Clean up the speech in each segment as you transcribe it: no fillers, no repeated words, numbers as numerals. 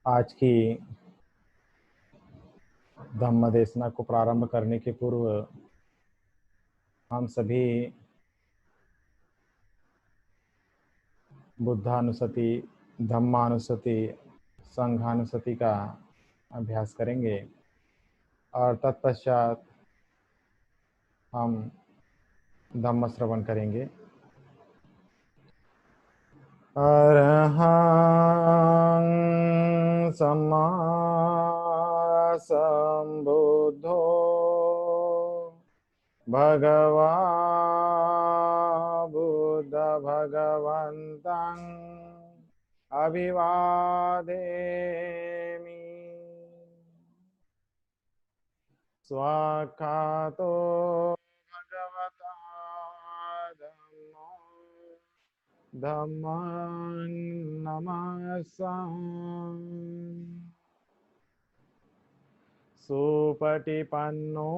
आज की धम्म देशना को प्रारंभ करने के पूर्व हम सभी बुद्धानुसति, धम्मानुसति, संघानुसति का अभ्यास करेंगे और तत्पश्चात हम धम्म श्रवण करेंगे। अरहं सम्मा सम्बुद्धो भगवा बुद्ध भगवन्तं अभिवादेमि। स्वाखातो भगवता धम्मं नमस्सामि। सुपटिपन्नो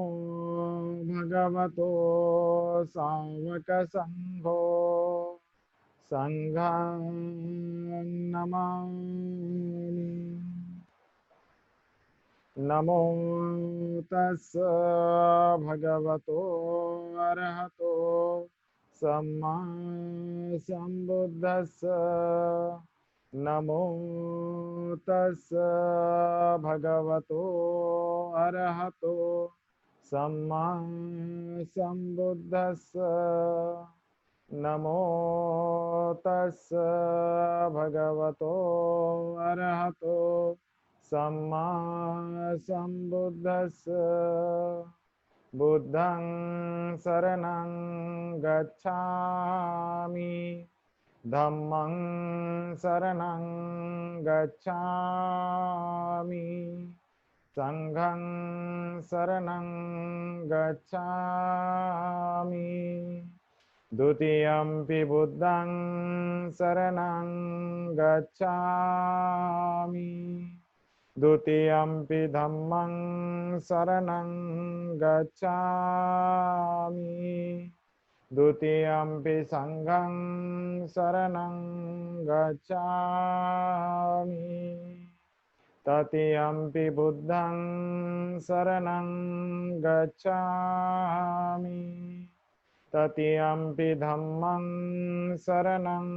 भगवतो सावकसङ्घो संघं नमामि। नमो तस्स भगवतो अरहतो सम्मा सम्बुद्धस्स। नमो तस्स भगवतो अरहतो सम्मा सम्बुद्धस्स। नमो तस्स भगवतो अरहतो सम्मा सम्बुद्धस्स। बुद्धं शरणं गच्छामि, धम्मं शरणं गच्छामि, संघं शरणं गच्छामि। द्वितीयंपि बुद्धं शरणं गच्छामि, द्वितीयंपि धम्मं शरणं गच्छामि, द्वितीयंपि संघं शरणं गच्छामि, तृतीयंपि बुद्धं शरणं गच्छामि, तृतीयंपि धम्मं शरणं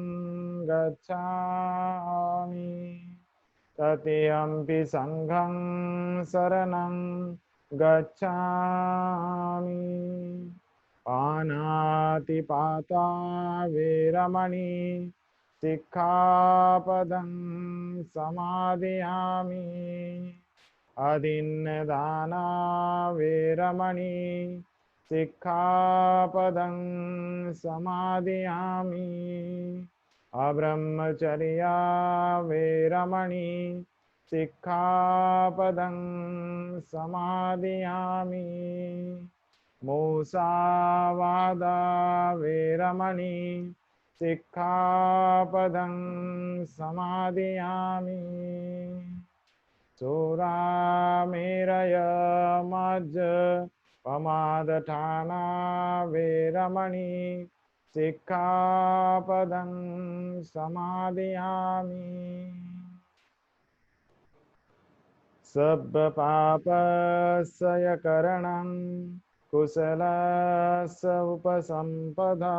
गच्छामि, तृतीयंपि संघं शरणं गच्छामि। पानातिपाता वेरमणि सिक्खापदं समादयामि। अदिन्नदाना वेरमणि सिक्खापदं समादयामि। अब्रह्मचर्या वेरमणि सिक्खापदं समादयामि। मुसावादा वेरमणि सिक्खापदं समादयामि। चोरामेरय मज्ज पमादठाना वेरमणि सिक्खापदं समादयामि। सब्बपापस्सयकरणं कुशलस्य उपसम्पदा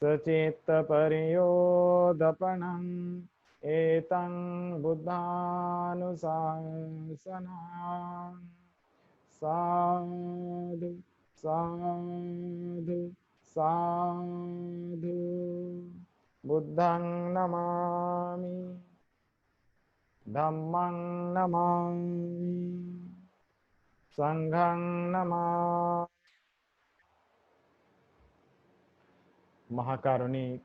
सचेत्तपर्योदपनम् एतं बुद्धानुशासनम्। साधु साधु साधु। बुद्धं नमामि, धम्मं नमामि, संघं नमामि। महाकारुणिक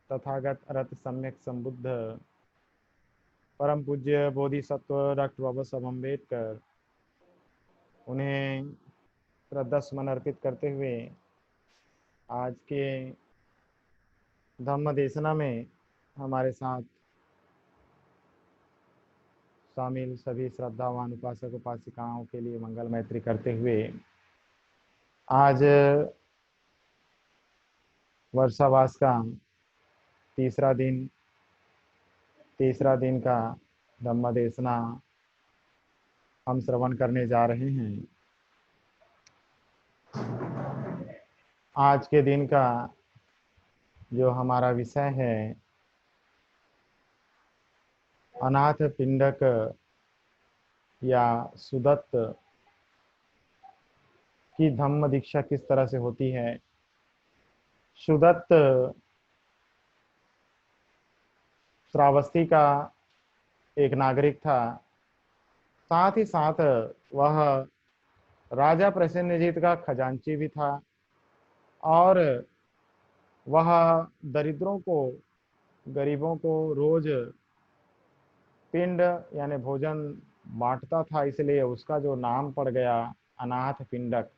तथागत रत सम्यक संबुद्ध परम पूज्य बोधिसत्व डॉक्टर बाबा साहब अम्बेडकर, उन्हें श्रद्धा सुमन अर्पित करते हुए आज के धम्म देशना में हमारे साथ शामिल सभी श्रद्धावान उपासक उपासिकाओं के लिए मंगल मैत्री करते हुए आज वर्षावास का तीसरा दिन का धम्म देशना हम श्रवण करने जा रहे हैं। आज के दिन का जो हमारा विषय है, अनाथ पिंडक या सुदत्त की धम्म दीक्षा किस तरह से होती है। सुदत्त श्रावस्ती का एक नागरिक था, साथ ही साथ वह राजा प्रसेनजीत का खजांची भी था और वह दरिद्रों को, गरीबों को रोज पिंड यानी भोजन बांटता था, इसलिए उसका जो नाम पड़ गया अनाथ पिंडक।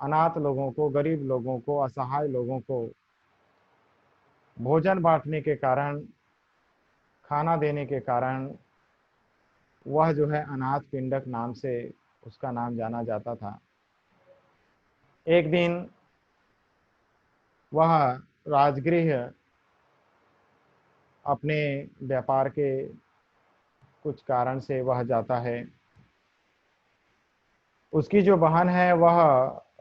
अनाथ लोगों को, गरीब लोगों को, असहाय लोगों को भोजन बांटने के कारण, खाना देने के कारण वह जो है अनाथ पिंडक नाम से उसका नाम जाना जाता था। एक दिन वह राजगृह अपने व्यापार के कुछ कारण से वह जाता है। उसकी जो बहन है वह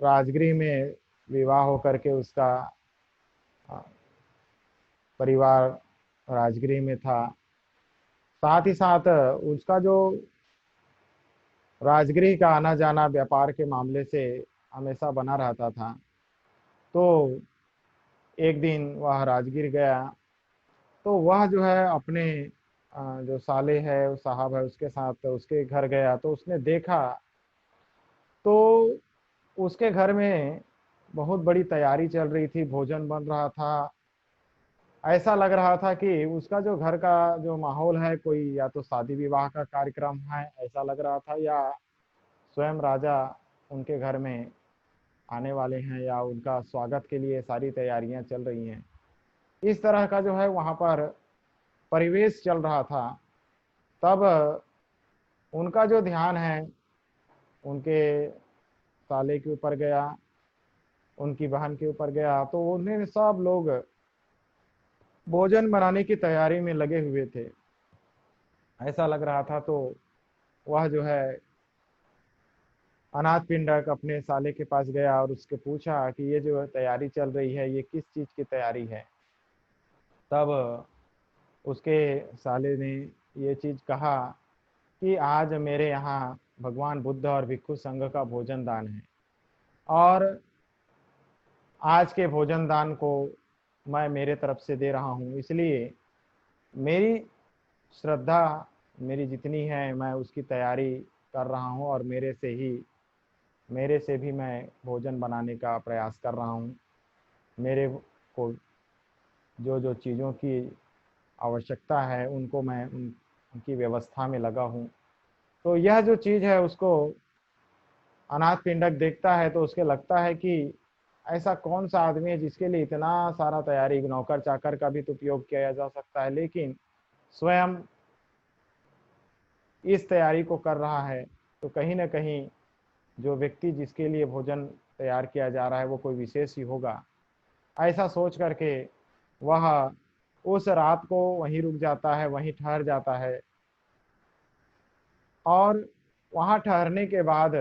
राजगृह में विवाह होकर के, उसका परिवार राजगृह में था। साथ ही साथ उसका जो राजगृह का आना जाना व्यापार के मामले से हमेशा बना रहता था। तो एक दिन वह राजगीर गया, तो वह जो है अपने जो साले है, साहब है, उसके साथ उसके घर गया। तो उसने देखा तो उसके घर में बहुत बड़ी तैयारी चल रही थी, भोजन बन रहा था। ऐसा लग रहा था कि उसका जो घर का जो माहौल है, कोई या तो शादी विवाह का कार्यक्रम है ऐसा लग रहा था, या स्वयं राजा उनके घर में आने वाले हैं, या उनका स्वागत के लिए सारी तैयारियां चल रही हैं। इस तरह का जो है वहाँ पर परिवेश चल रहा था। तब उनका जो ध्यान है उनके साले के ऊपर गया, उनकी बहन के ऊपर गया। तो उन्हें सब लोग भोजन बनाने की तैयारी में लगे हुए थे, ऐसा लग रहा था। तो वह जो है अनाथ पिंडक अपने साले के पास गया और उसके पूछा कि ये जो तैयारी चल रही है ये किस चीज की तैयारी है। तब उसके साले ने ये चीज कहा कि आज मेरे यहाँ भगवान बुद्ध और भिक्षु संघ का भोजन दान है, और आज के भोजन दान को मैं मेरे तरफ से दे रहा हूँ, इसलिए मेरी श्रद्धा मेरी जितनी है मैं उसकी तैयारी कर रहा हूँ, और मेरे से भी मैं भोजन बनाने का प्रयास कर रहा हूँ। मेरे को जो जो चीज़ों की आवश्यकता है उनको मैं उनकी व्यवस्था में लगा हूँ। तो यह जो चीज़ है उसको अनाथ पिंडक देखता है, तो उसके लगता है कि ऐसा कौन सा आदमी है जिसके लिए इतना सारा तैयारी, नौकर चाकर का भी तो उपयोग किया जा सकता है, लेकिन स्वयं इस तैयारी को कर रहा है। तो कहीं ना कहीं जो व्यक्ति जिसके लिए भोजन तैयार किया जा रहा है वो कोई विशेष ही होगा। ऐसा सोच करके वह उस रात को वहीं रुक जाता है, वहीं ठहर जाता है। और वहाँ ठहरने के बाद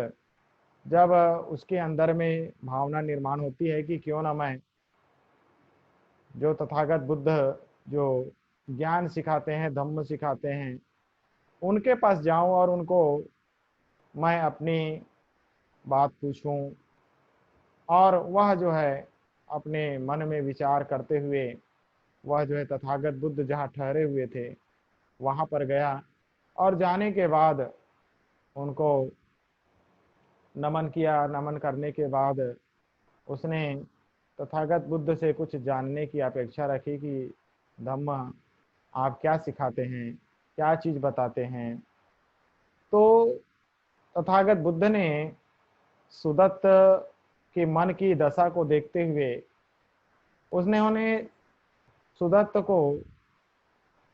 जब उसके अंदर में भावना निर्माण होती है कि क्यों ना मैं जो तथागत बुद्ध जो ज्ञान सिखाते हैं, धम्म सिखाते हैं, उनके पास जाऊं और उनको मैं अपनी बात पूछूं। और वह जो है अपने मन में विचार करते हुए वह जो है तथागत बुद्ध जहाँ ठहरे हुए थे वहाँ पर गया, और जाने के बाद उनको नमन किया। नमन करने के बाद उसने तथागत बुद्ध से कुछ जानने की अपेक्षा रखी कि धम्म आप क्या सिखाते हैं, क्या चीज़ बताते हैं। तो तथागत बुद्ध ने सुदत्त के मन की दशा को देखते हुए उसने उन्हें सुदत्त को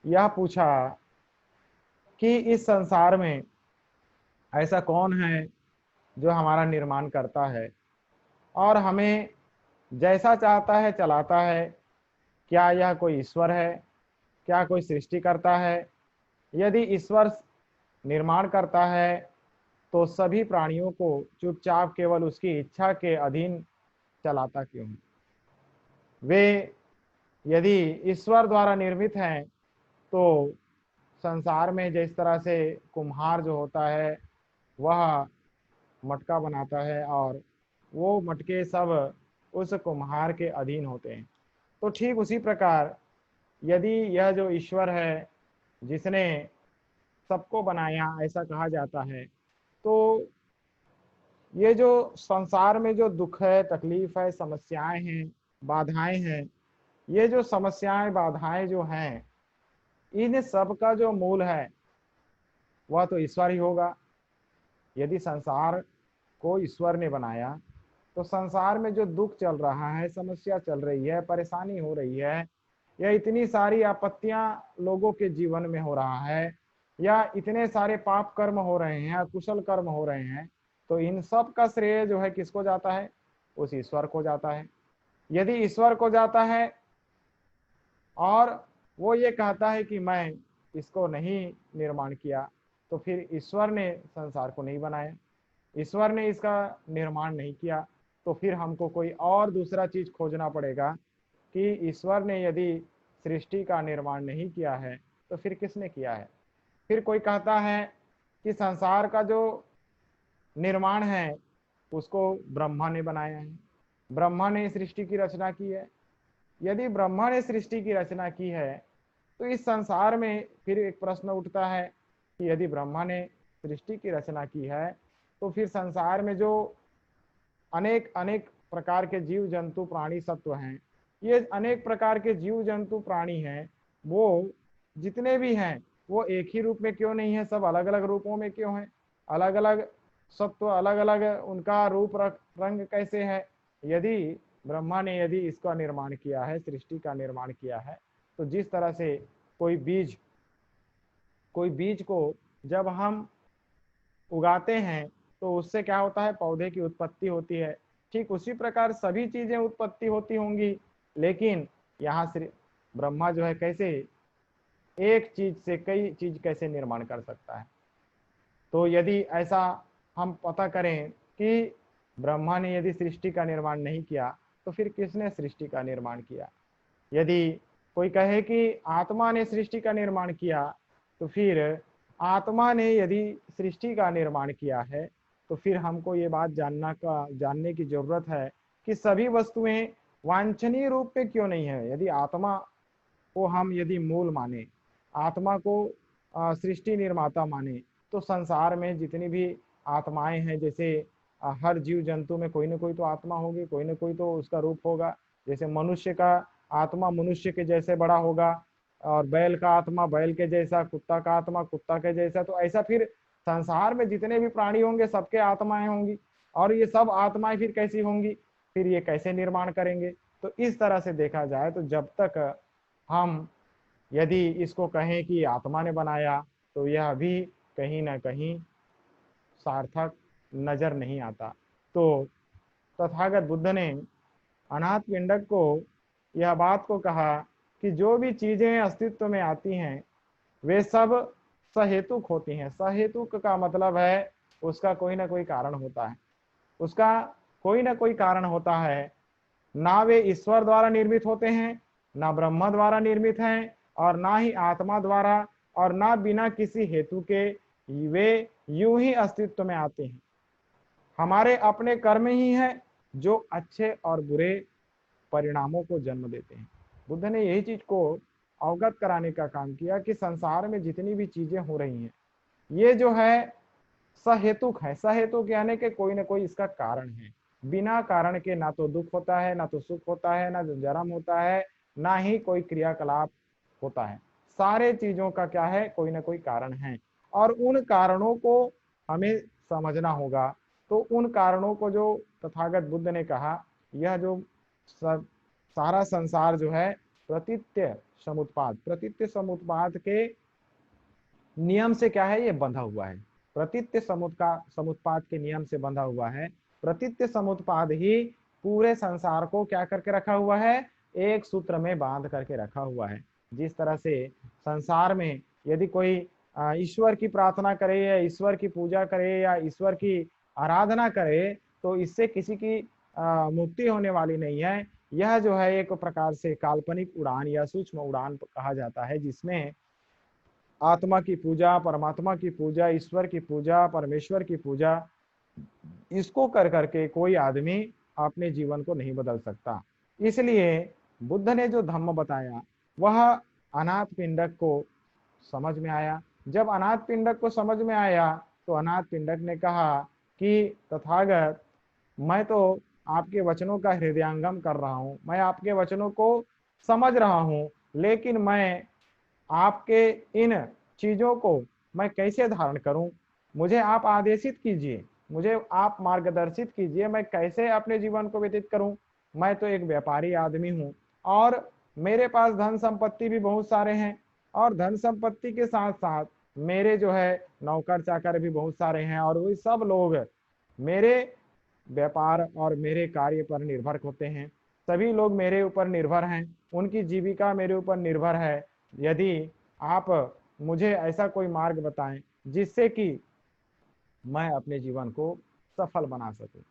यह पूछा कि इस संसार में ऐसा कौन है जो हमारा निर्माण करता है और हमें जैसा चाहता है चलाता है। क्या यह कोई ईश्वर है, क्या कोई सृष्टि करता है, यदि ईश्वर निर्माण करता है तो सभी प्राणियों को चुपचाप केवल उसकी इच्छा के अधीन चलाता क्यों है? वे यदि ईश्वर द्वारा निर्मित हैं तो संसार में जिस तरह से कुम्हार जो होता है वह मटका बनाता है और वो मटके सब उस कुम्हार के अधीन होते हैं, तो ठीक उसी प्रकार यदि यह जो ईश्वर है जिसने सबको बनाया ऐसा कहा जाता है, तो ये जो संसार में जो दुख है, तकलीफ है, समस्याएं हैं, बाधाएं हैं, ये जो समस्याएं बाधाएं जो हैं, इन सब का जो मूल है वह तो ईश्वर ही होगा। यदि संसार को ईश्वर ने बनाया तो संसार में जो दुख चल रहा है, समस्या चल रही है, परेशानी हो रही है, या इतनी सारी आपत्तियां लोगों के जीवन में हो रहा है, या इतने सारे पाप कर्म हो रहे हैं, अकुशल कर्म हो रहे हैं, तो इन सब का श्रेय जो है किसको जाता है? उस ईश्वर को जाता है। यदि ईश्वर को जाता है और वो ये कहता है कि मैं इसको नहीं निर्माण किया, तो फिर ईश्वर ने संसार को नहीं बनाया, ईश्वर ने इसका निर्माण नहीं किया, तो फिर हमको कोई और दूसरा चीज खोजना पड़ेगा कि ईश्वर ने यदि सृष्टि का निर्माण नहीं किया है तो फिर किसने किया है? फिर कोई कहता है कि संसार का जो निर्माण है उसको ब्रह्मा ने बनाया है, ब्रह्मा ने सृष्टि की रचना की है। यदि ब्रह्मा ने सृष्टि की रचना की है तो इस संसार में फिर एक प्रश्न उठता है कि यदि ब्रह्मा ने सृष्टि की रचना की है तो फिर संसार में जो अनेक अनेक प्रकार के जीव जंतु प्राणी सत्व हैं, ये अनेक प्रकार के जीव जंतु प्राणी हैं, वो जितने भी हैं वो एक ही रूप में क्यों नहीं है? सब अलग अलग रूपों में क्यों हैं? अलग अलग सत्व, अलग अलग उनका रूप रंग कैसे है? यदि ब्रह्मा ने यदि इसका निर्माण किया है, सृष्टि का निर्माण किया है, तो जिस तरह से कोई बीज को जब हम उगाते हैं तो उससे क्या होता है? पौधे की उत्पत्ति होती है। ठीक उसी प्रकार सभी चीजें उत्पत्ति होती होंगी, लेकिन यहाँ श्री ब्रह्मा जो है कैसे एक चीज से कई चीज कैसे निर्माण कर सकता है? तो यदि ऐसा हम पता करें कि ब्रह्मा ने यदि सृष्टि का निर्माण नहीं किया तो फिर किसने सृष्टि का निर्माण किया? यदि कोई कहे कि आत्मा ने सृष्टि का निर्माण किया, तो फिर आत्मा ने यदि सृष्टि का निर्माण किया है तो फिर हमको ये बात जानने की जरूरत है कि सभी वस्तुएं वांछनीय रूप में क्यों नहीं है? यदि आत्मा को हम यदि मूल माने, आत्मा को सृष्टि निर्माता माने, तो संसार में जितनी भी आत्माएं हैं, जैसे हर जीव जंतु में कोई ना कोई तो आत्मा होगी, कोई ना कोई तो उसका रूप होगा। जैसे मनुष्य का आत्मा मनुष्य के जैसे बड़ा होगा, और बैल का आत्मा बैल के जैसा, कुत्ता का आत्मा कुत्ता के जैसा, तो ऐसा फिर संसार में जितने भी प्राणी होंगे सबके आत्माएं होंगी, और ये सब आत्माएं फिर कैसी होंगी? फिर ये कैसे निर्माण करेंगे? तो इस तरह से देखा जाए तो जब तक हम यदि इसको कहें कि आत्मा ने बनाया तो यह भी कहीं ना कहीं सार्थक नजर नहीं आता। तो तथागत बुद्ध ने अनाथ पिंडक को यह बात को कहा कि जो भी चीजें अस्तित्व में आती हैं वे सब सहेतुक होती हैं। सहेतुक का मतलब है उसका कोई ना कोई कारण होता है, उसका कोई ना कोई कारण होता है। ना वे ईश्वर द्वारा निर्मित होते हैं, ना ब्रह्मा द्वारा निर्मित हैं, और ना ही आत्मा द्वारा, और ना बिना किसी हेतु के वे यूं ही अस्तित्व में आते हैं। हमारे अपने कर्म ही हैं जो अच्छे और बुरे परिणामों को जन्म देते हैं। बुद्ध ने यही चीज को अवगत कराने का काम किया कि संसार में जितनी भी चीजें हो रही हैं ये जो है सहेतुक है। सहेतुक यानी कि कोई ना कोई इसका कारण है। बिना कारण के ना तो दुख होता है, ना तो सुख होता है, ना जन्म होता है, ना ही कोई क्रियाकलाप होता है। सारे चीजों का क्या है? कोई ना कोई कारण है, और उन कारणों को हमें समझना होगा। तो उन कारणों को जो तथागत बुद्ध ने कहा, यह जो सारा संसार जो है प्रतीत्य समुत्पाद के नियम से क्या है? ये बंधा हुआ है। प्रतीत्य समुत्पाद के नियम से बंधा हुआ है। प्रतीत्य समुत्पाद ही पूरे संसार को क्या करके रखा हुआ है? एक सूत्र में बांध करके रखा हुआ है। जिस तरह से संसार में यदि कोई ईश्वर की प्रार्थना करे या ईश्वर की पूजा करे या ईश्वर की आराधना करे, तो इससे किसी की मुक्ति होने वाली नहीं है। यह जो है एक प्रकार से काल्पनिक उड़ान या सूक्ष्म उड़ान कहा जाता है, जिसमें आत्मा की पूजा, परमात्मा की पूजा, ईश्वर की पूजा, परमेश्वर की पूजा, इसको कर करके कोई आदमी अपने जीवन को नहीं बदल सकता। इसलिए बुद्ध ने जो धम्म बताया वह अनाथ पिंडक को समझ में आया। जब अनाथ पिंडक को समझ में आया तो अनाथ पिंडक ने कहा कि तथागत, मैं तो आपके वचनों का हृदयंगम कर रहा हूँ, मैं आपके वचनों को समझ रहा हूँ, लेकिन मैं आपके इन चीजों को मैं कैसे धारण करूं? मुझे आप आदेशित कीजिए, मुझे आप मार्गदर्शित कीजिए, मैं कैसे अपने जीवन को व्यतीत करूं? मैं तो एक व्यापारी आदमी हूं और मेरे पास धन संपत्ति भी बहुत सारे हैं, और धन संपत्ति के साथ साथ मेरे जो है नौकर चाकर भी बहुत सारे हैं, और वही सब लोग मेरे व्यापार और मेरे कार्य पर निर्भर होते हैं। सभी लोग मेरे ऊपर निर्भर हैं, उनकी जीविका मेरे ऊपर निर्भर है। यदि आप मुझे ऐसा कोई मार्ग बताएं जिससे कि मैं अपने जीवन को सफल बना सकूं।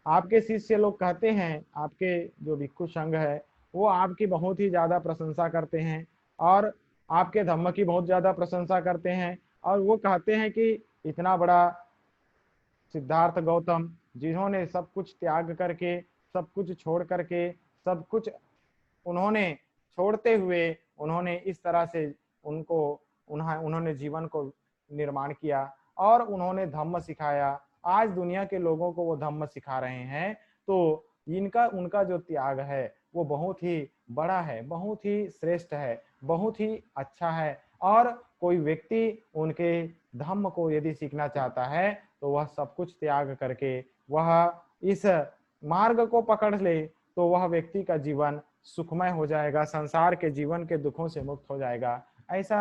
आपके शिष्य लोग कहते हैं, आपके जो भिक्षु संघ है वो आपकी बहुत ही ज्यादा प्रशंसा करते हैं और आपके धम्म की बहुत ज्यादा प्रशंसा करते हैं, और वो कहते हैं कि इतना बड़ा सिद्धार्थ गौतम, जिन्होंने सब कुछ त्याग करके, सब कुछ छोड़ करके, सब कुछ उन्होंने छोड़ते हुए उन्होंने इस तरह से उनको उन्होंने जीवन को निर्माण किया और उन्होंने धम्म सिखाया। आज दुनिया के लोगों को वो धम्म सिखा रहे हैं। तो इनका उनका जो त्याग है वो बहुत ही बड़ा है, बहुत ही श्रेष्ठ है, बहुत ही अच्छा है। और कोई व्यक्ति उनके धम्म को यदि सीखना चाहता है तो वह सब कुछ त्याग करके वह इस मार्ग को पकड़ ले तो वह व्यक्ति का जीवन सुखमय हो जाएगा, संसार के जीवन के दुखों से मुक्त हो जाएगा। ऐसा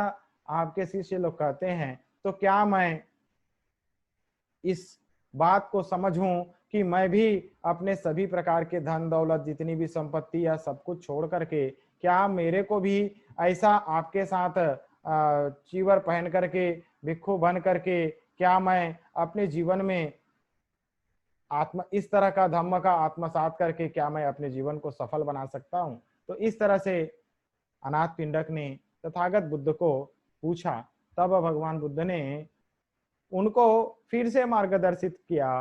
आपके शिष्य लोग कहते हैं। तो क्या मैं इस बात को समझूं कि मैं भी अपने सभी प्रकार के धन दौलत, जितनी भी संपत्ति या सब कुछ छोड़ करके, क्या मेरे को भी ऐसा आपके साथ चीवर पहन करके, भिक्षु बन करके, क्या मैं अपने जीवन में आत्मा इस तरह का धम्म का आत्मसात करके क्या मैं अपने जीवन को सफल बना सकता हूं? तो इस तरह से अनाथ पिंडक ने तथागत बुद्ध को पूछा। तब भगवान बुद्ध ने उनको फिर से मार्गदर्शित किया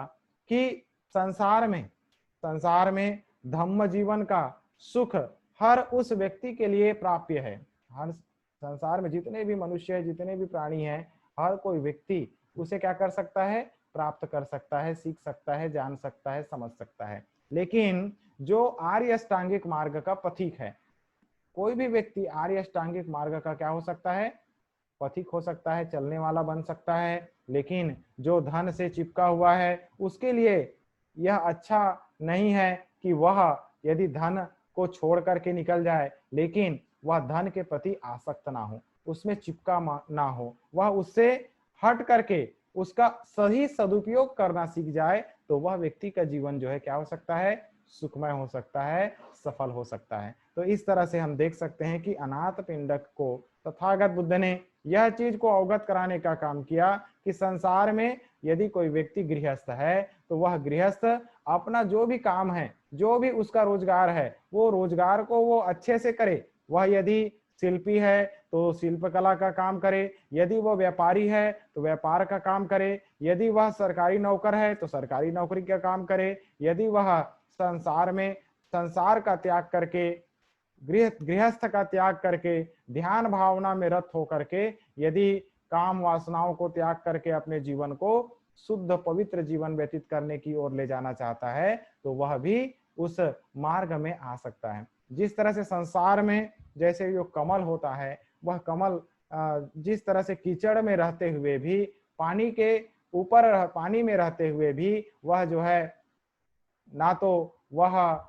कि संसार में धम्म जीवन का सुख हर उस व्यक्ति के लिए प्राप्य है। हर संसार में जितने भी मनुष्य है, जितने भी प्राणी हैं, हर कोई व्यक्ति उसे क्या कर सकता है? प्राप्त कर सकता है, सीख सकता है, जान सकता है, समझ सकता है। लेकिन जो आर्य अष्टांगिक मार्ग का पथिक है, कोई भी व्यक्ति आर्य अष्टांगिक मार्ग का क्या हो सकता है? पथिक हो सकता है, चलने वाला बन सकता है। लेकिन जो धन से चिपका हुआ है उसके लिए यह अच्छा नहीं है कि वह यदि धन को छोड़ करके निकल जाए, लेकिन वह धन के प्रति आसक्त ना हो, उसमें चिपका ना हो, वह उससे हट करके उसका सही सदुपयोग करना सीख जाए, तो वह व्यक्ति का जीवन जो है क्या हो सकता है? सुखमय हो सकता है, सफल हो सकता है। तो इस तरह से हम देख सकते हैं कि अनाथ पिंडक को तथागत बुद्ध ने यह चीज को अवगत कराने का काम किया कि संसार में यदि कोई व्यक्ति गृहस्थ है तो वह गृहस्थ अपना जो भी काम है, जो भी उसका रोजगार है, वो रोजगार को वो अच्छे से करे। वह यदि शिल्पी है तो शिल्प कला का काम करे, यदि वो व्यापारी है तो व्यापार का काम करे, यदि वह सरकारी नौकर है तो सरकारी नौकरी का काम करे, यदि वह संसार में संसार का त्याग करके गृहस्थ का त्याग करके ध्यान भावना में रत होकर के यदि काम वासनाओं को त्याग करके अपने जीवन को शुद्ध पवित्र जीवन व्यतीत करने की ओर ले जाना चाहता है, तो वह भी उस मार्ग में आ सकता है। जिस तरह से संसार में जैसे जो कमल होता है, वह कमल जिस तरह से कीचड़ में रहते हुए भी, पानी के ऊपर पानी में रहते हुए भी वह जो है, ना तो वह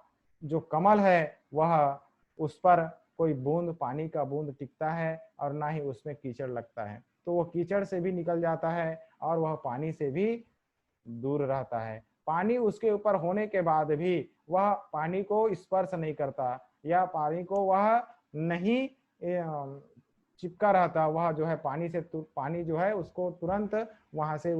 जो कमल है वह उस पर कोई बूंद पानी का बूंद टिकता है और ना ही उसमें कीचड़ लगता है, तो वह कीचड़ से भी निकल जाता है और वह पानी से भी दूर रहता है। पानी उसके ऊपर होने के बाद भी वह पानी को स्पर्श नहीं करता या पानी को वह नहीं चिपका रहता वह जो है पानी जो है उसको तुरंत वहां से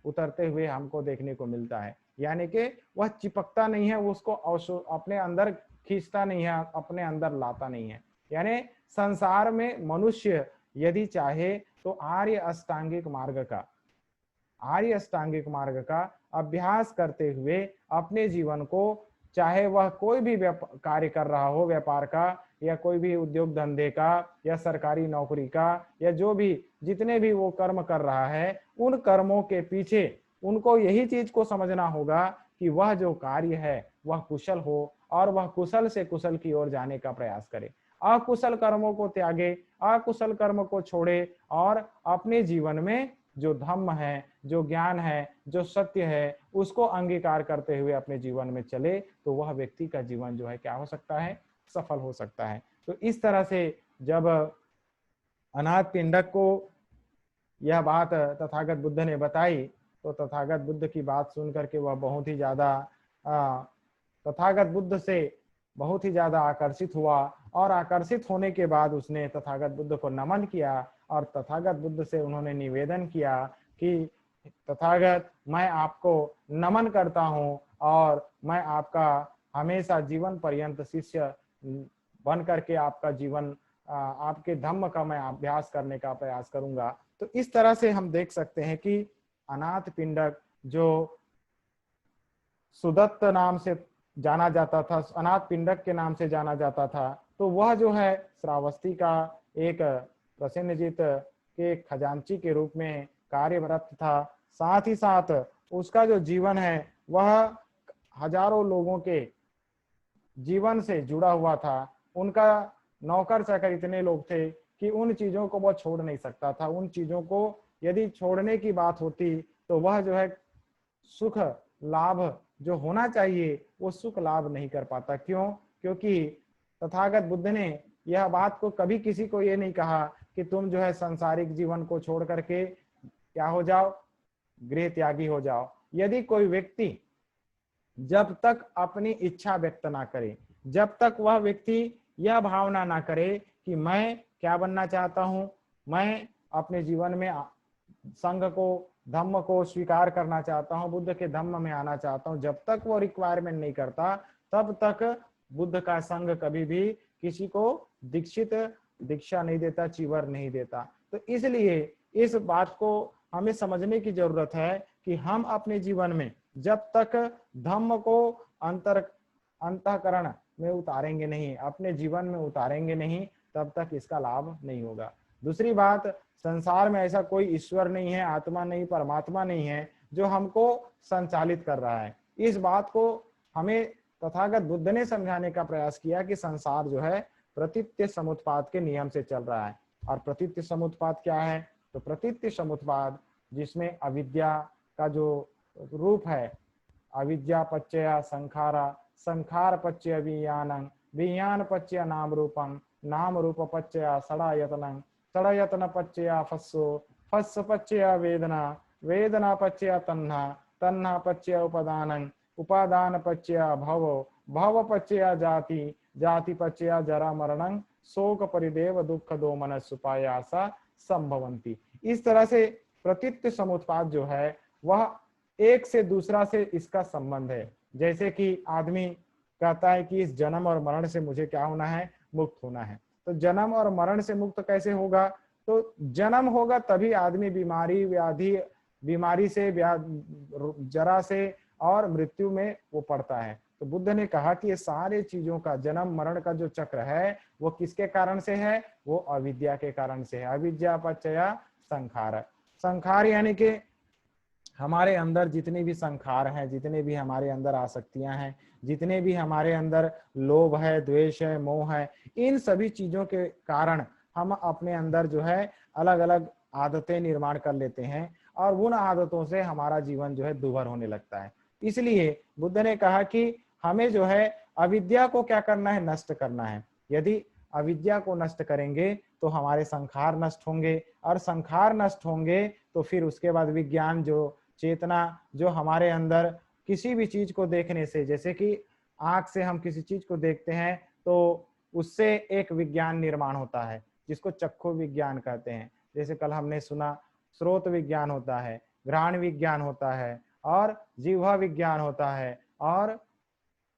उतरते हुए हमको देखने को मिलता है। यानी कि वह चिपकता नहीं है, उसको अपने अंदर खींचता नहीं है, अपने अंदर लाता नहीं है। यानी संसार में मनुष्य यदि चाहे तो आर्य अष्टांगिक मार्ग का अभ्यास करते हुए अपने जीवन को, चाहे वह कोई भी कार्य कर रहा हो, व्यापार का या कोई भी उद्योग धंधे का या सरकारी नौकरी का या जो भी जितने भी वो कर्म कर रहा है, उन कर्मों के पीछे उनको यही चीज को समझना होगा कि वह जो कार्य है वह कुशल हो और वह कुशल से कुशल की ओर जाने का प्रयास करे। अकुशल कर्मों को त्यागे, अकुशल कर्म को छोड़े और अपने जीवन में जो धम्म है, जो ज्ञान है, जो सत्य है, उसको अंगीकार करते हुए अपने जीवन में चले, तो वह व्यक्ति का जीवन जो है क्या हो सकता है, सफल हो सकता है। तो इस तरह से जब अनाथ पिंडक को यह बात तथागत बुद्ध ने बताई, तो तथागत बुद्ध की बात सुन करके वह बहुत ही ज्यादा तथागत बुद्ध से बहुत ही ज्यादा आकर्षित हुआ और आकर्षित होने के बाद उसने तथागत बुद्ध को नमन किया और तथागत बुद्ध से उन्होंने निवेदन किया कि तथागत, मैं आपको नमन करता हूं और मैं आपका हमेशा जीवन पर्यंत शिष्य बन करके आपका जीवन, आपके धम्म का मैं अभ्यास करने का प्रयास करूंगा। तो इस तरह से हम देख सकते हैं कि अनाथ पिंडक जो सुदत्त नाम से जाना जाता था, अनाथ पिंडक के नाम से जाना जाता था, तो वह जो है श्रावस्ती का एक प्रसेनजीत के खजांची के रूप में कार्यरत था। साथ ही साथ उसका जो जीवन है वह हजारों लोगों के जीवन से जुड़ा हुआ था। उनका नौकर चाकर इतने लोग थे कि उन चीजों को वह छोड़ नहीं सकता था। उन चीजों को यदि छोड़ने की बात होती तो वह जो है सुख लाभ जो होना चाहिए वो सुख लाभ नहीं कर पाता। क्यों? क्योंकि तथागत बुद्ध ने यह बात को कभी किसी को ये नहीं कहा कि तुम जो है सांसारिक जीवन को छोड़ करके क्या हो जाओ, गृह त्यागी हो जाओ। यदि कोई व्यक्ति जब तक अपनी इच्छा व्यक्त ना करे, जब तक वह व्यक्ति यह भावना ना करे कि मैं क्या बनना चाहता हूं, मैं अपने जीवन में संघ को, धम्म को स्वीकार करना चाहता हूं, बुद्ध के धम्म में आना चाहता हूं, जब तक वो रिक्वायरमेंट नहीं करता तब तक बुद्ध का संघ कभी भी किसी को दीक्षा नहीं देता, चीवर नहीं देता। तो इसलिए इस बात को हमें समझने की जरूरत है कि हम अपने जीवन में जब तक धम्म को अंतःकरण में उतारेंगे नहीं, अपने जीवन में उतारेंगे नहीं, तब तक इसका लाभ नहीं होगा। दूसरी बात, संसार में ऐसा कोई ईश्वर नहीं है, आत्मा नहीं, परमात्मा नहीं है जो हमको संचालित कर रहा है। इस बात को हमें तथागत बुद्ध ने समझाने का प्रयास किया कि संसार जो है प्रतीत्य समुत्पाद के नियम से चल रहा है। और प्रतीत्य समुत्पाद क्या है? तो प्रतीत्य समुत्पाद जिसमें अविद्या का जो रूप है, अविद्या पच्चय संखारा, संखार पच्चय विज्ञानं, विज्ञान पच्चय नाम रूपं, नाम रूप पच्चय षडायतनं, षडायतन पच्चय फस्सो, फस्स पच्चय वेदना, वेदना पच्चय तन्हा, तन्हा पच्चय उपादानं, उपादान पच्चय भवो, भव पच्चय जाति, जाति पच्चय जरा मरणं, शोक परिदेव दुख दो मनस्सुपायासा संभवंती। इस तरह से प्रतीत्य समुत्पाद जो है वह एक से दूसरा से इसका संबंध है। जैसे कि आदमी कहता है कि इस जन्म और मरण से मुझे क्या होना है, मुक्त होना है। तो जन्म और मरण से मुक्त कैसे होगा? तो जन्म होगा तभी आदमी बीमारी व्याधि, बीमारी से, जरा से और मृत्यु में वो पड़ता है। तो बुद्ध ने कहा कि ये सारे चीजों का जन्म मरण का जो चक्र है वो किसके कारण से है? वो अविद्या के कारण से है। अविद्या पच्चया संखार, संखार यानी कि हमारे अंदर जितने भी संखार हैं, जितने भी हमारे अंदर आसक्तियां हैं, जितने भी हमारे अंदर लोभ है, द्वेष है, मोह है, इन सभी चीजों के कारण हम अपने अंदर जो है अलग अलग आदतें निर्माण कर लेते हैं और उन आदतों से हमारा जीवन जो है दुभर होने लगता है। इसलिए बुद्ध ने कहा कि हमें जो है अविद्या को क्या करना है, नष्ट करना है। यदि अविद्या को नष्ट करेंगे तो हमारे संखार नष्ट होंगे और संखार नष्ट होंगे तो फिर उसके बाद विज्ञान, जो चेतना, जो हमारे अंदर किसी भी चीज को देखने से, जैसे कि आंख से हम किसी चीज को देखते हैं तो उससे एक विज्ञान निर्माण होता है। जिसको चक्षु विज्ञान कहते हैं। जैसे कल हमने सुना स्रोत विज्ञान होता है, घ्राण विज्ञान होता है, और जिह्वा विज्ञान होता है, और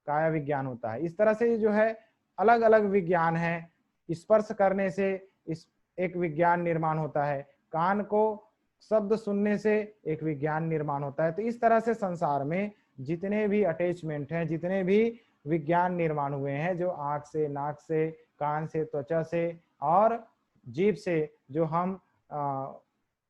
काया विज्ञान होता है। इस तरह से जो है अलग अलग विज्ञान है। स्पर्श करने से इस एक विज्ञान निर्माण होता है, कान को शब्द सुनने से एक विज्ञान निर्माण होता है। तो इस तरह से संसार में जितने भी अटैचमेंट हैं, जितने भी विज्ञान निर्माण हुए हैं, जो आंख से, नाक से, कान से, त्वचा से और जीभ से जो हम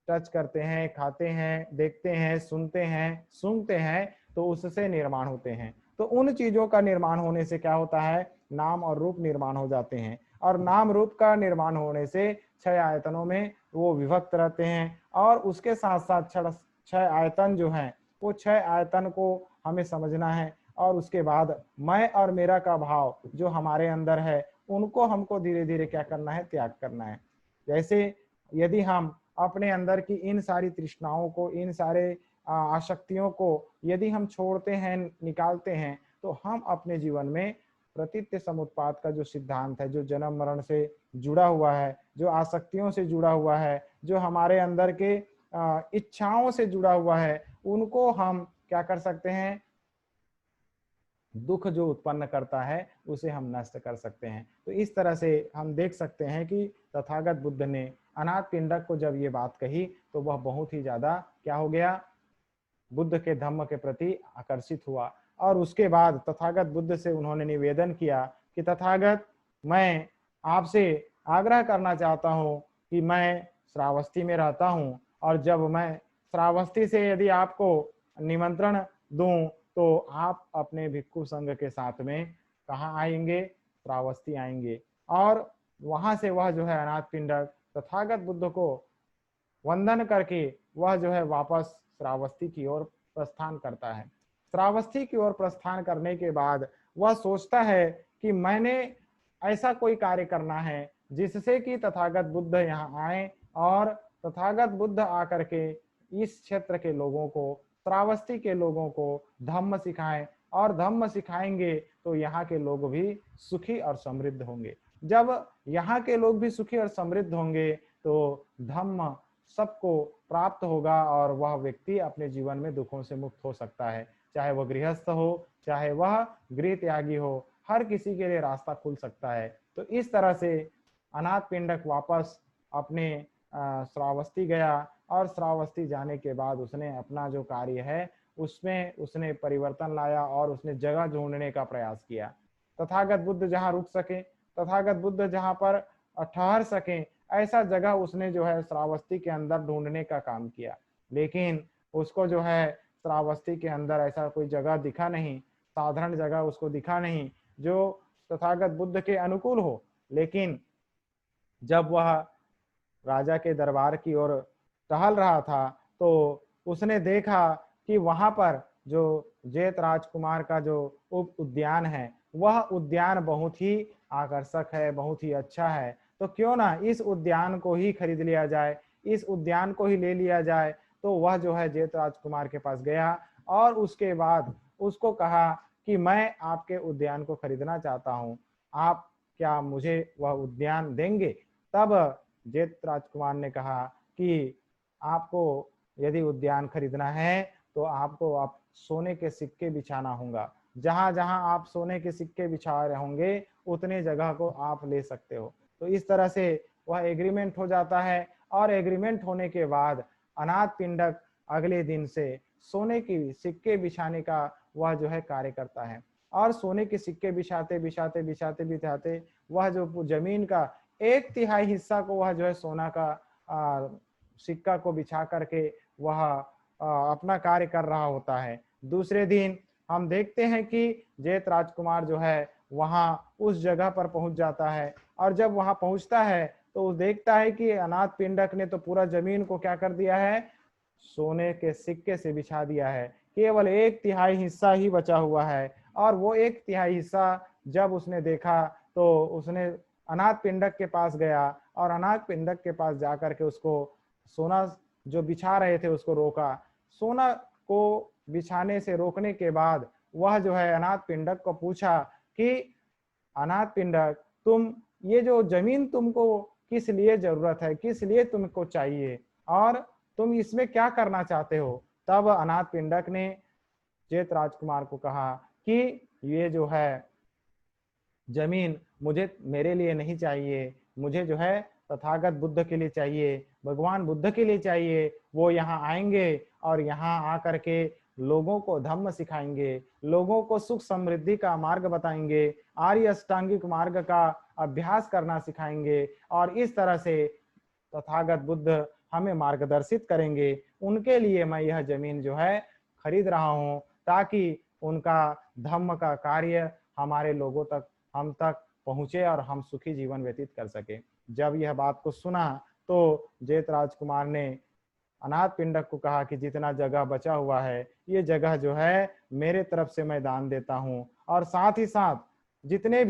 टच करते हैं, खाते हैं, देखते हैं, सुनते हैं, सूंघते हैं, तो उससे निर्माण होते हैं। तो उन चीजों का निर्माण होने से क्या होता है, नाम और रूप निर्माण हो जाते हैं, और नाम रूप का निर्माण होने से 6 आयतनों में वो विभक्त रहते हैं। और उसके साथ साथ 6 आयतन जो हैं, वो 6 आयतन को हमें समझना है। और उसके बाद मैं और मेरा का भाव जो हमारे अंदर है, उनको हमको धीरे धीरे क्या करना है, त्याग करना है। जैसे यदि हम अपने अंदर की इन सारी तृष्णाओं को, इन सारे आसक्तियों को यदि हम छोड़ते हैं, निकालते हैं, तो हम अपने जीवन में प्रतीत्य समुत्पाद का जो सिद्धांत है, जो जन्म मरण से जुड़ा हुआ है, जो आसक्तियों से जुड़ा हुआ है, जो हमारे अंदर के इच्छाओं से जुड़ा हुआ है, उनको हम क्या कर सकते हैं, दुख जो उत्पन्न करता है उसे हम नष्ट कर सकते हैं। तो इस तरह से हम देख सकते हैं कि तथागत बुद्ध ने अनाथ पिंडक को जब ये बात कही तो वह बहुत ही ज्यादा क्या हो गया, बुद्ध के धम्म के प्रति आकर्षित हुआ। और उसके बाद तथागत बुद्ध से उन्होंने निवेदन किया कि तथागत, मैं आपसे आग्रह करना चाहता हूँ कि मैं श्रावस्ती में रहता हूँ, और जब मैं श्रावस्ती से यदि आपको निमंत्रण दूं तो आप अपने भिक्षु संघ के साथ में कहाँ आएंगे, श्रावस्ती आएंगे। और वहां से वह जो है अनाथ पिंडक तथागत बुद्ध को वंदन करके वह जो है वापस श्रावस्ती की ओर प्रस्थान करता है। श्रावस्ती की ओर प्रस्थान करने के बाद वह सोचता है कि मैंने ऐसा कोई कार्य करना है जिससे कि तथागत बुद्ध यहाँ आए, और तथागत बुद्ध आकर के इस क्षेत्र के लोगों को, श्रावस्ती के लोगों को धम्म सिखाएं, और धम्म सिखाएंगे तो यहाँ के लोग भी सुखी और समृद्ध होंगे। जब यहाँ के लोग भी सुखी और समृद्ध होंगे तो धम्म सबको प्राप्त होगा, और वह व्यक्ति अपने जीवन में दुखों से मुक्त हो सकता है। चाहे वह गृहस्थ हो, चाहे वह गृह त्यागी हो, हर किसी के लिए रास्ता खुल सकता है। तो इस तरह से अनाथ पिंडक वापस अपने श्रावस्ती गया, और श्रावस्ती जाने के बाद उसने अपना जो कार्य है उसमें उसने परिवर्तन लाया, और उसने जगह ढूंढने का प्रयास किया। तथागत बुद्ध जहाँ रुक सके, तथागत बुद्ध जहाँ पर ठहर सके, ऐसा जगह उसने जो है श्रावस्ती के अंदर ढूंढने का काम किया। लेकिन उसको जो है श्रावस्ती के अंदर ऐसा कोई जगह दिखा नहीं, साधारण जगह उसको दिखा नहीं जो तथागत बुद्ध के अनुकूल हो। लेकिन जब वह राजा के दरबार की ओर टहल रहा था तो उसने देखा कि वहां पर जो जैत राजकुमार का जो उप उद्यान है, वह उद्यान बहुत ही आकर्षक है, बहुत ही अच्छा है। तो क्यों ना इस उद्यान को ही खरीद लिया जाए, इस उद्यान को ही ले लिया जाए। तो वह जो है जैत राजकुमार के पास गया, और उसके बाद उसको कहा कि मैं आपके उद्यान को खरीदना चाहता हूँ, आप क्या मुझे वह उद्यान देंगे। तब जैत राजकुमार ने कहा कि आपको यदि उद्यान खरीदना है तो आपको आप सोने के सिक्के बिछाना होगा, जहां जहां आप सोने के सिक्के बिछा रहे होंगे उतने जगह को आप ले सकते हो। तो इस तरह से वह एग्रीमेंट हो जाता है, और एग्रीमेंट होने के बाद अनाथ पिंडक अगले दिन से सोने की सिक्के बिछाने का वह जो है कार्य करता है। और सोने के सिक्के बिछाते बिछाते बिछाते बिछाते वह जो जमीन का 1/3 हिस्सा को वह जो है सोना का सिक्का को बिछा करके वह अपना कार्य कर रहा होता है। दूसरे दिन हम देखते हैं कि जैत राजकुमार जो है वहां उस जगह पर पहुंच जाता है, और जब वहां पहुंचता है तो देखता है कि अनाथ पिंडक ने तो पूरा जमीन को क्या कर दिया है, सोने के सिक्के से बिछा दिया है। केवल 1/3 हिस्सा ही बचा हुआ है, और वो 1/3 हिस्सा जब उसने देखा तो उसने अनाथ पिंडक के पास गया, और अनाथ पिंडक के पास जाकर के उसको सोना जो बिछा रहे थे उसको रोका। सोना को बिछाने से रोकने के बाद वह जो है अनाथ पिंडक को पूछा कि अनाथ पिंडक, तुम ये जो जमीन तुमको किस लिए जरूरत है, किस लिए तुमको चाहिए और तुम इसमें क्या करना चाहते हो। तब अनाथ पिंडक ने जेत राजकुमार को कहा कि ये जो है जमीन मुझे मेरे लिए नहीं चाहिए, मुझे जो है तथागत बुद्ध के लिए चाहिए, भगवान बुद्ध के लिए चाहिए। वो यहाँ आएंगे और यहाँ आकर के लोगों को धम्म सिखाएंगे, लोगों को सुख समृद्धि का मार्ग बताएंगे, आर्य अष्टांगिक मार्ग का अभ्यास करना सिखाएंगे और इस तरह से तथागत बुद्ध हमें मार्गदर्शित करेंगे। उनके लिए मैं यह जमीन जो है खरीद रहा हूँ ताकि उनका धम्म का कार्य हमारे लोगों तक, हम तक पहुंचे और हम सुखी जीवन व्यतीत कर सके। जब यह बात को सुना तो जेत राजकुमार ने अनाथ पिंडक को कहा कि जितना जगह बचा हुआ है ये जगह जो है मेरे तरफ से मैं दान देता हूँ, और साथ ही साथ जितने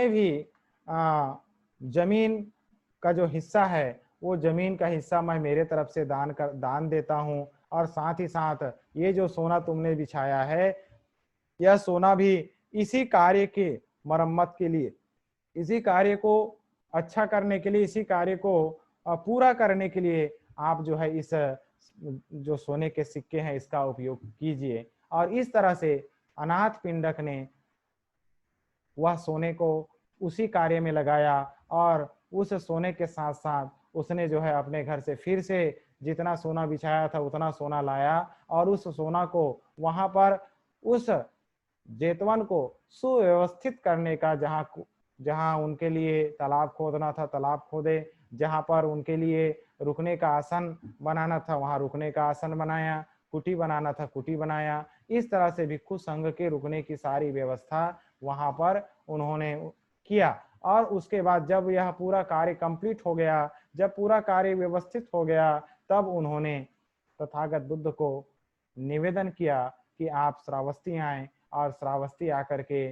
भी जमीन का जो हिस्सा है वो जमीन का हिस्सा मैं मेरे तरफ से दान देता हूँ। और साथ ही साथ ये जो सोना तुमने बिछाया है यह सोना भी इसी कार्य के मरम्मत के लिए, इसी कार्य को अच्छा करने के लिए, इसी कार्य को पूरा करने के लिए आप जो है इस जो सोने के सिक्के हैं इसका उपयोग कीजिए। और इस तरह से अनाथ पिंडक ने वह सोने को उसी कार्य में लगाया और उस सोने के साथ साथ उसने जो है अपने घर से फिर से जितना सोना बिछाया था उतना सोना लाया और उस सोना को वहां पर उस जेतवन को सुव्यवस्थित करने का, जहां उनके लिए तालाब खोदना था तालाब खोदे, जहां पर उनके लिए रुकने का आसन बनाना था वहां रुकने का आसन बनाया, कुटी बनाना था कुटी बनाया। इस तरह से भिक्षु संघ के रुकने की सारी व्यवस्था वहां पर उन्होंने किया। और उसके बाद जब यह पूरा कार्य कंप्लीट हो गया, जब पूरा कार्य व्यवस्थित हो गया, तब उन्होंने तथागत बुद्ध को निवेदन किया कि आप श्रावस्ती आए और श्रावस्ती आकर के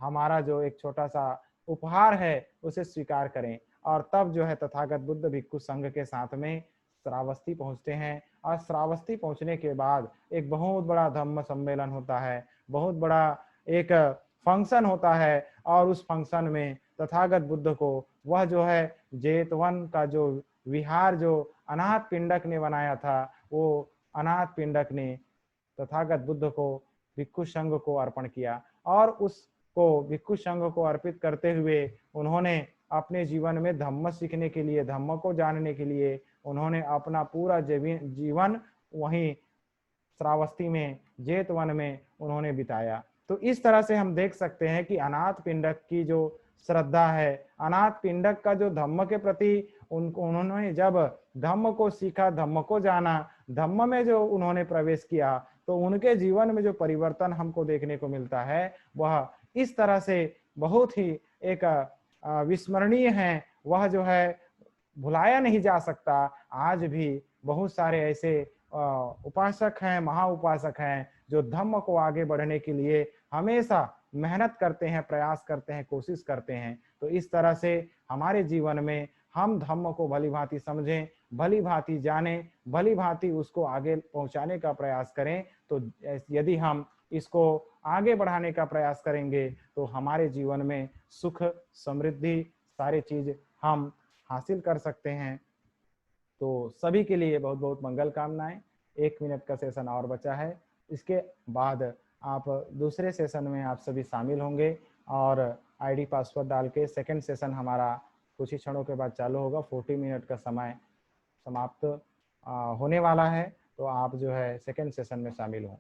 हमारा जो एक छोटा सा उपहार है उसे स्वीकार करें। और तब जो है तथागत बुद्ध भिक्षु संघ के साथ में श्रावस्ती पहुंचते हैं। और श्रावस्ती पहुंचने के बाद एक बहुत बड़ा धम्म सम्मेलन होता है, बहुत बड़ा एक फंक्शन होता है। और उस फंक्शन में तथागत बुद्ध को वह जो है जेतवन का जो विहार जो अनाथ पिंडक ने बनाया था वो अनाथ पिंडक ने तथागत बुद्ध को भिक्षु संघ को अर्पण किया। और उसको भिक्षु संघ को अर्पित करते हुए उन्होंने अपने जीवन में धम्म सीखने के लिए, धम्म को जानने के लिए उन्होंने अपना पूरा जीवन वहीं श्रावस्ती में जेतवन में उन्होंने बिताया। तो इस तरह से हम देख सकते हैं कि अनाथ पिंडक की जो श्रद्धा है, अनाथ पिंडक का जो धम्म के प्रति उन्होंने जब धम्म को सीखा, धम्म को जाना, धम्म में जो उन्होंने प्रवेश किया, तो उनके जीवन में जो परिवर्तन हमको देखने को मिलता है वह इस तरह से बहुत ही एक विस्मरणीय है। वह जो है भुलाया नहीं जा सकता। आज भी बहुत सारे ऐसे उपासक हैं, महा उपासक हैं जो धम्म को आगे बढ़ने के लिए हमेशा मेहनत करते हैं, प्रयास करते हैं, कोशिश करते हैं। तो इस तरह से हमारे जीवन में हम धम्म को भली भांति समझें, भली भांति जानें, भली भांति उसको आगे पहुंचाने का प्रयास करें। तो यदि हम इसको आगे बढ़ाने का प्रयास करेंगे तो हमारे जीवन में सुख समृद्धि सारी चीज हम हासिल कर सकते हैं। तो सभी के लिए बहुत बहुत मंगल कामनाएं। 1 मिनट का सेशन और बचा है, इसके बाद आप दूसरे सेशन में आप सभी शामिल होंगे और आईडी पासवर्ड डाल के सेकंड सेशन हमारा कुछ ही क्षणों के बाद चालू होगा। 40 मिनट का समय समाप्त होने वाला है, तो आप जो है सेकंड सेशन में शामिल हों।